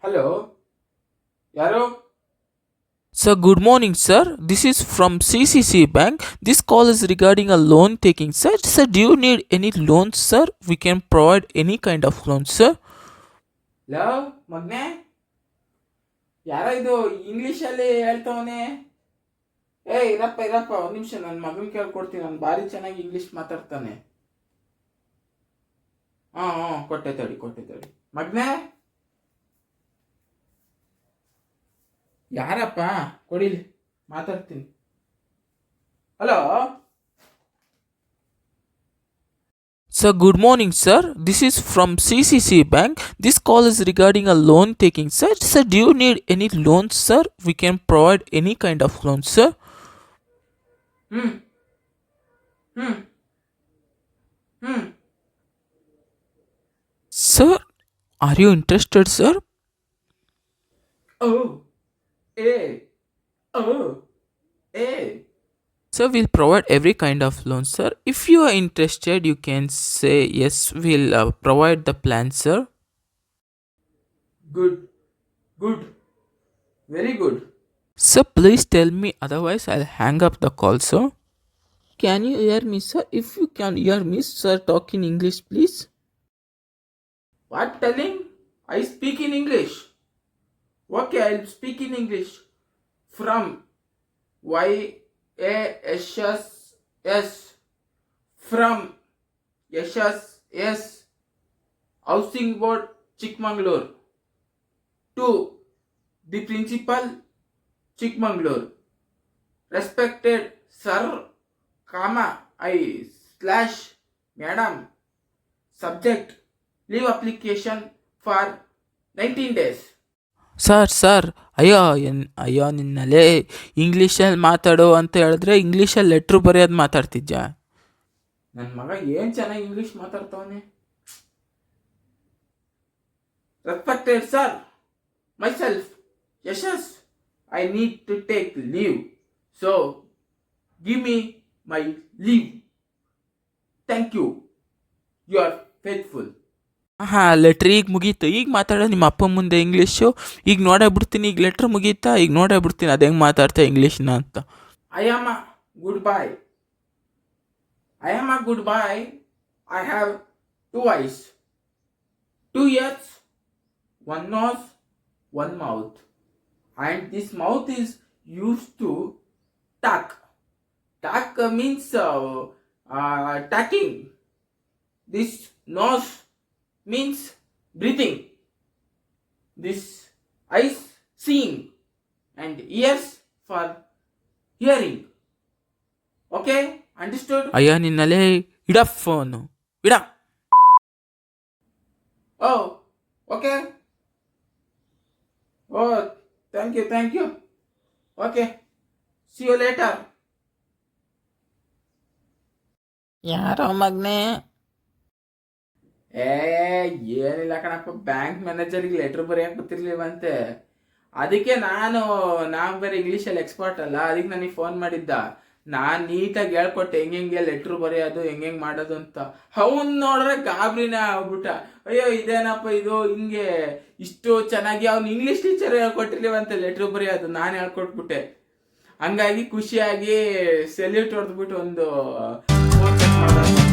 Hello, ಯಾರು? Sir, good morning, sir. This is from CCC Bank. This call is regarding a loan taking, sir. Sir, do you need any loans, sir? We can provide any kind of loan, sir. Love ಮಗ್ನೆ, ಯಾರೋ ಇದು ಇಂಗ್ಲೀಷಲ್ಲಿ ಹೇಳ್ತವನೆ. ಇರಪ್ಪ ಇರಪ್ಪ, ಒಂದು ನಿಮಿಷ, ನನ್ನ ಮಗನ ಕೇಳ್ಕೊಡ್ತೀನಿ. ನಾನು ಭಾರಿ ಚೆನ್ನಾಗಿ ಇಂಗ್ಲೀಷ್ ಮಾತಾಡ್ತಾನೆ. ಹಾಂ ಕೊಟ್ಟೆ ತಡಿ ಮಗ್ನೆ. ಯಾರಪ್ಪ? ಕೊಡಿಲಿ, ಮಾತಾಡ್ತೀನಿ. Hello. Sir, good morning, sir. This is from CCC Bank. This call is regarding a loan taking, sir. Sir, do you need any loans, sir? We can provide any kind of loan, sir. Hmm hmm hmm Sir, are you interested, sir? ಓ ಏ ಓ ಏ Sir, we'll provide every kind of loan, sir. If you are interested, you can say yes, we'll provide the plan, sir. Good good very good. Sir, please tell me, otherwise I'll hang up the call, sir. Can you hear me, sir? If you can hear me, sir, talk in English, please. What telling? I speak in English. Okay, I'll speak in English. From YASS, from YASS Housing Board Chikmagalur to the principal Chikmagalur. Respected sir, I/madam, subject leave application for 19 days. Sir ಅಯ್ಯೋ ನಿನ್ನಲ್ಲೇ ಇಂಗ್ಲೀಷಲ್ಲಿ ಮಾತಾಡು ಅಂತ ಹೇಳಿದ್ರೆ ಇಂಗ್ಲೀಷಲ್ಲಿ letter ಬರೆಯೋದು ಮಾತಾಡ್ತಿದ್ದ. ನನ್ನ ಮಗ ಏನು ಚೆನ್ನಾಗಿ ಇಂಗ್ಲೀಷ್ ಮಾತಾಡ್ತಾವನೆ. Respected sir, myself Yashas, I need to take leave, so give me my leave. Thank you, you are faithful. Letter ಈಗ ಮುಗೀತು. ಈಗ ಮಾತಾಡೋ ನಿಮ್ಮ ಅಪ್ಪ ಮುಂದೆ ಇಂಗ್ಲೀಷು. ಈಗ ನೋಡೇ ಬಿಡ್ತೀನಿ. ಈಗ ಲೆಟ್ರ್ ಮುಗೀತಾ, ಈಗ ನೋಡೇ ಬಿಡ್ತೀನಿ ಅದು ಹೆಂಗೆ ಮಾತಾಡ್ತಾ ಇಂಗ್ಲೀಷ್ನ ಅಂತ. I am a good boy. I have 2 eyes, 2 ears, 1 nose, 1 mouth. And this mouth is used to talk. Talk means talking. This nose means breathing. This eyes seeing, and ears for hearing. Okay, understood? ಅಯ್ಯೋ ನಿನ್ನಲ್ಲೇ ಇಡ phone ಇಡ. Oh, okay. Oh, thank you. Okay, see you later. ಯಾರೋ ಮಗ್ನೆ. ಏನಿಲ್ಲ ಕಣಪ್ಪ, bank ಮ್ಯಾನೇಜರ್ಗೆ letter ಬರೆಯಕ್ಕೆ ಗೊತ್ತಿರ್ಲಿಲ್ವಂತೆ. ಅದಕ್ಕೆ ನಾವು ಬೇರೆ ಇಂಗ್ಲೀಷಲ್ಲಿ ಎಕ್ಸ್ಪರ್ಟ್ ಅಲ್ಲ, ಅದಕ್ಕೆ ನನಗೆ ಫೋನ್ ಮಾಡಿದ್ದ. ನಾನು ನೀಟಾಗಿ ಹೇಳ್ಕೊಟ್ಟೆ ಹೆಂಗೆ ಲೆಟ್ರ್ ಬರೆಯೋದು, ಹೆಂಗೆ ಮಾಡೋದು ಅಂತ. ಅವನು ನೋಡ್ರೆ ಗಾಬರಿನೇ ಆಗ್ಬಿಟ್ಟ. ಅಯ್ಯೋ ಇದೇನಪ್ಪ ಇದು, ಹಿಂಗೆ ಇಷ್ಟು ಚೆನ್ನಾಗಿ ಅವ್ನು ಇಂಗ್ಲೀಷ್ ಟೀಚರ್ ಹೇಳ್ಕೊಟ್ಟಿರ್ಲಿವಂತೆ ಲೆಟ್ರ್ ಬರೆಯೋದು. ನಾನು ಹೇಳ್ಕೊಟ್ಬಿಟ್ಟೆ. ಹಂಗಾಗಿ ಖುಷಿಯಾಗಿ ಸೆಲ್ಯೂಟ್ ಹೊಡೆದ್ಬಿಟ್ಟು ಒಂದು ಫೋನ್ ಕಟ್ ಮಾಡಿದ.